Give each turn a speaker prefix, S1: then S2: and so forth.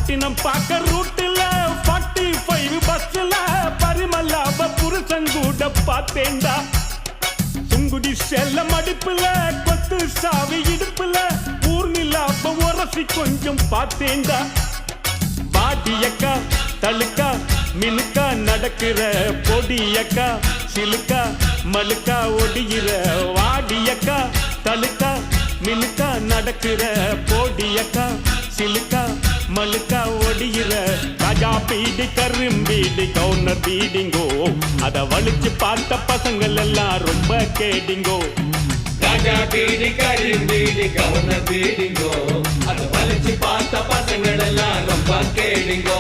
S1: பட்டினம் பார்க்க ரூட்டுல 45 பஸ்ல பரிமல்லாவ புருஷன் கூட பார்த்தேன்டா. சுங்குடி செல்ல மடிப்புல கொத்து சாவி இடுப்புல ஊர்நிலாவ உரசி கொஞ்சம் பார்த்தேன்டா. பாடியக்கா தழுக்கா மினுக்கா நடக்கிற பொடியக்கா சிலுக்கா மலுக்கா ஒடிகிற வாடியக்கா தழுக்கா மினுக்கா நடக்கிற பொடியக்கா சிலுக்கா மலுக்கா ஒடிகிற ராஜா பீடி கரும்பீடி கவுனர் பீடிங்கோ அத வலிச்சு பார்த்த பசங்கள் எல்லாம் ரொம்ப கேடிங்கோ.
S2: ராஜா பீடி கரும்பீடி கவுனர் பீடிங்கோ அத வலிச்சு பார்த்த பசங்கள் எல்லாம் ரொம்ப கேடிங்கோ.